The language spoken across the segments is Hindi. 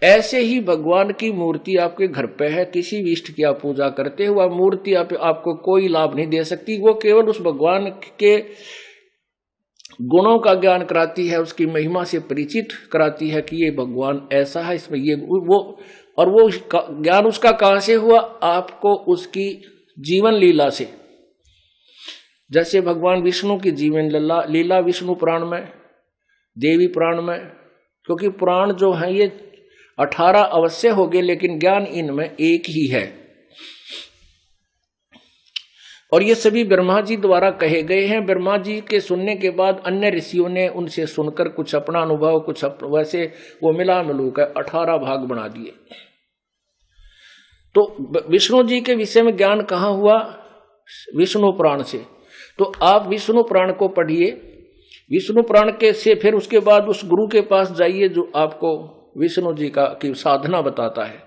ऐसे ही भगवान की मूर्ति आपके घर पे है, किसी भी इष्ट की आप पूजा करते हो, वह मूर्ति आपको कोई लाभ नहीं दे सकती। वो केवल उस भगवान के गुणों का ज्ञान कराती है, उसकी महिमा से परिचित कराती है कि ये भगवान ऐसा है, इसमें ये वो। और वो ज्ञान उसका कहां से हुआ? आपको उसकी जीवन लीला से। जैसे भगवान विष्णु की जीवन लीला विष्णु पुराण में, देवी पुराण में, क्योंकि पुराण जो है ये 18 अवश्य हो गए, लेकिन ज्ञान इनमें एक ही है। और ये सभी ब्रह्मा जी द्वारा कहे गए हैं। ब्रह्मा जी के सुनने के बाद अन्य ऋषियों ने उनसे सुनकर कुछ अपना अनुभव, कुछ वैसे वो मिला मिलूकर 18 भाग बना दिए। तो विष्णु जी के विषय में ज्ञान कहाँ हुआ? विष्णु पुराण से। तो आप विष्णु पुराण को पढ़िए, विष्णु पुराण के से फिर उसके बाद उस गुरु के पास जाइए जो आपको विष्णु जी की साधना बताता है,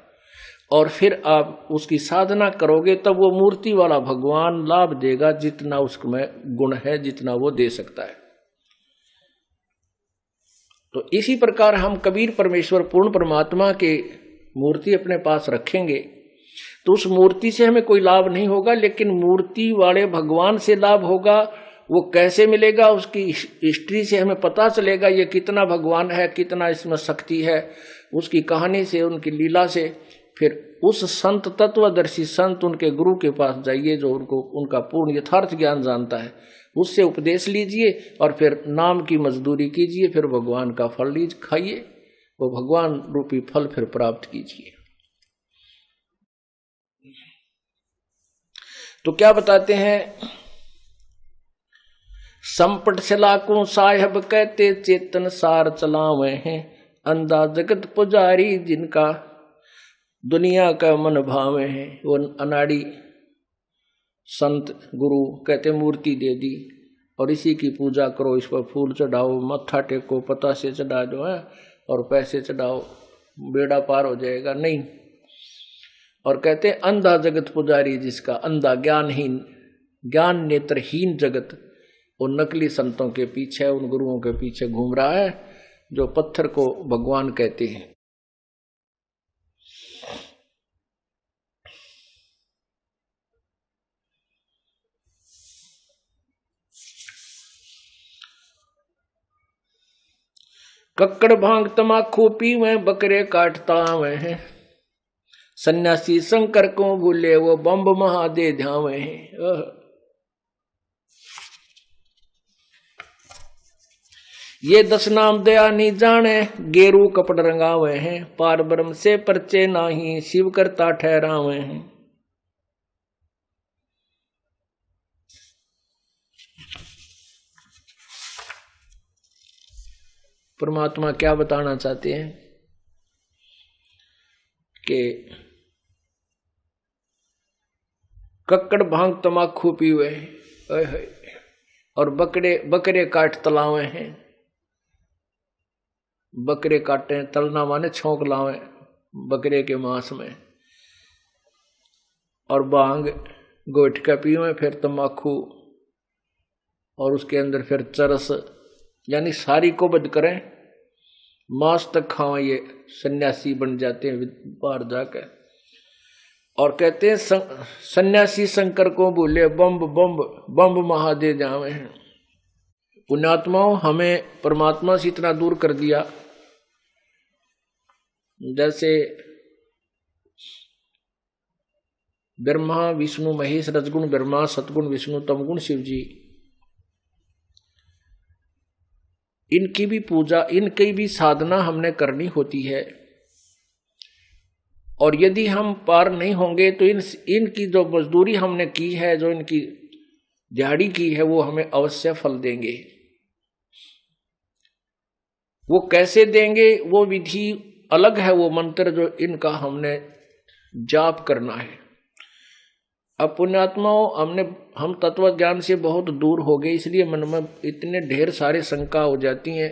और फिर आप उसकी साधना करोगे तब वो मूर्ति वाला भगवान लाभ देगा जितना उसमें गुण है, जितना वो दे सकता है। तो इसी प्रकार हम कबीर परमेश्वर पूर्ण परमात्मा के मूर्ति अपने पास रखेंगे तो उस मूर्ति से हमें कोई लाभ नहीं होगा, लेकिन मूर्ति वाले भगवान से लाभ होगा। वो कैसे मिलेगा? उसकी हिस्ट्री से हमें पता चलेगा ये कितना भगवान है, कितना इसमें शक्ति है, उसकी कहानी से, उनकी लीला से। फिर उस संत, तत्वदर्शी संत, उनके गुरु के पास जाइए जो उनका पूर्ण यथार्थ ज्ञान जानता है, उससे उपदेश लीजिए और फिर नाम की मजदूरी कीजिए, फिर भगवान का फल खाइए, वो भगवान रूपी फल फिर प्राप्त कीजिए। तो क्या बताते हैं? संपट सलाकों साहेब कहते चेतन सार चलावे हैं, अंधा जगत पुजारी जिनका दुनिया का मन भावे हैं। वो अनाड़ी संत गुरु कहते मूर्ति दे दी और इसी की पूजा करो, इस पर फूल चढ़ाओ, मत्था टेको, पता से चढ़ा दो है और पैसे चढ़ाओ, बेड़ा पार हो जाएगा। नहीं। और कहते अंधा जगत पुजारी जिसका, अंधा ज्ञानहीन, ज्ञान नेत्रहीन जगत उन नकली संतों के पीछे, उन गुरुओं के पीछे घूम रहा है जो पत्थर को भगवान कहते हैं। कक्कड़ भांग तमाकू पीवे, बकरे काटता हुए हैं, सन्यासी शंकर को भूले वो बम्ब महादे ध्यावे हैं। ये 10 नाम दया नहीं जाने, गेरू कपड़ रंगावे हैं, पार ब्रह्म से परचे नाही, शिव करता ठहरावे हैं। परमात्मा क्या बताना चाहते हैं कि कक्कड़ भांग तमाकू पीवे और बकरे काट तलावे हैं। बकरे काटे, तलना माने छोंक लावे बकरे के मांस में, और भांग गोटका पीवे, फिर तमाकू, और उसके अंदर फिर चरस, यानी सारी को बद करें, मांस तक खावें। ये सन्यासी बन जाते हैं बाहर जाकर। और कहते हैं सन्यासी शंकर को भूले, बम्ब महादे जावे हैं। पुण्यात्माओं, हमें परमात्मा से इतना दूर कर दिया, जैसे ब्रह्मा विष्णु महेश, रजगुण ब्रह्मा, सतगुण विष्णु, तमगुण शिव जी, इनकी भी पूजा, इनकी भी साधना हमने करनी होती है। और यदि हम पार नहीं होंगे तो इनकी जो मजदूरी हमने की है, जो इनकी दिहाड़ी की है, वो हमें अवश्य फल देंगे। वो कैसे देंगे, वो विधि अलग है, वो मंत्र जो इनका हमने जाप करना है। अब पुण्यात्माओं, हम तत्व ज्ञान से बहुत दूर हो गए, इसलिए मन में इतने ढेर सारे शंका हो जाती हैं।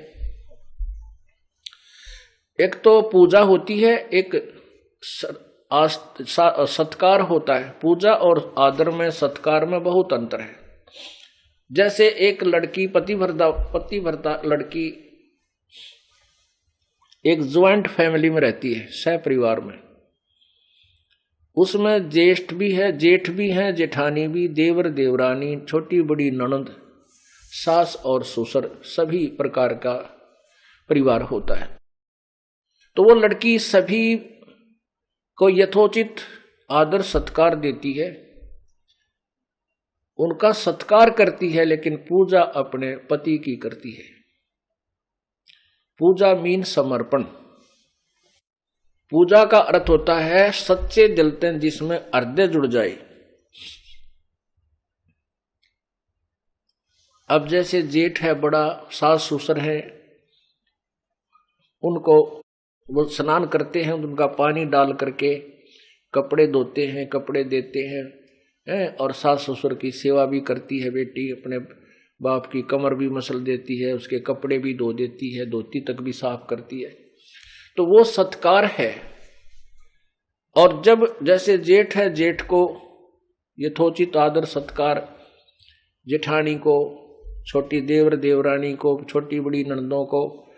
एक तो पूजा होती है, एक सत्कार होता है। पूजा और आदर में, सत्कार में बहुत अंतर है। जैसे एक लड़की, पतिव्रता लड़की एक ज्वाइंट फैमिली में रहती है, सह परिवार में। उसमें ज्येष्ठ भी है, जेठ भी है, जेठानी भी, देवर देवरानी, छोटी बड़ी ननद, सास और ससुर, सभी प्रकार का परिवार होता है। तो वो लड़की सभी को यथोचित आदर सत्कार देती है, उनका सत्कार करती है, लेकिन पूजा अपने पति की करती है। पूजा मीन समर्पण। पूजा का अर्थ होता है सच्चे दिल से जिसमें हृदय जुड़ जाए। अब जैसे जेठ है बड़ा, सास ससुर है, उनको वो स्नान करते हैं, उनका पानी डाल करके कपड़े धोते हैं, कपड़े देते हैं, और सास ससुर की सेवा भी करती है बेटी, अपने बाप की कमर भी मसल देती है, उसके कपड़े भी धो देती है, धोती तक भी साफ करती है। तो वो सत्कार है। और जब जैसे जेठ है, जेठ को यथोचित आदर सत्कार, जेठानी को, छोटी देवर देवरानी को, छोटी बड़ी ननदों को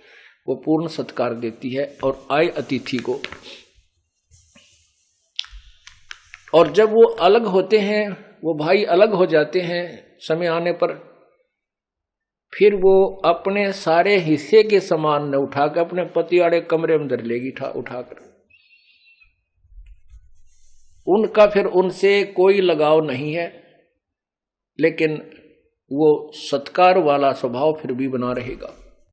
वो पूर्ण सत्कार देती है, और आए अतिथि को। और जब वो अलग होते हैं, वो भाई अलग हो जाते हैं समय आने पर, फिर वो अपने सारे हिस्से के सामान न उठाकर अपने पति वाले कमरे में धर लेगी उठाकर। उनका फिर उनसे कोई लगाव नहीं है, लेकिन वो सत्कार वाला स्वभाव फिर भी बना रहेगा।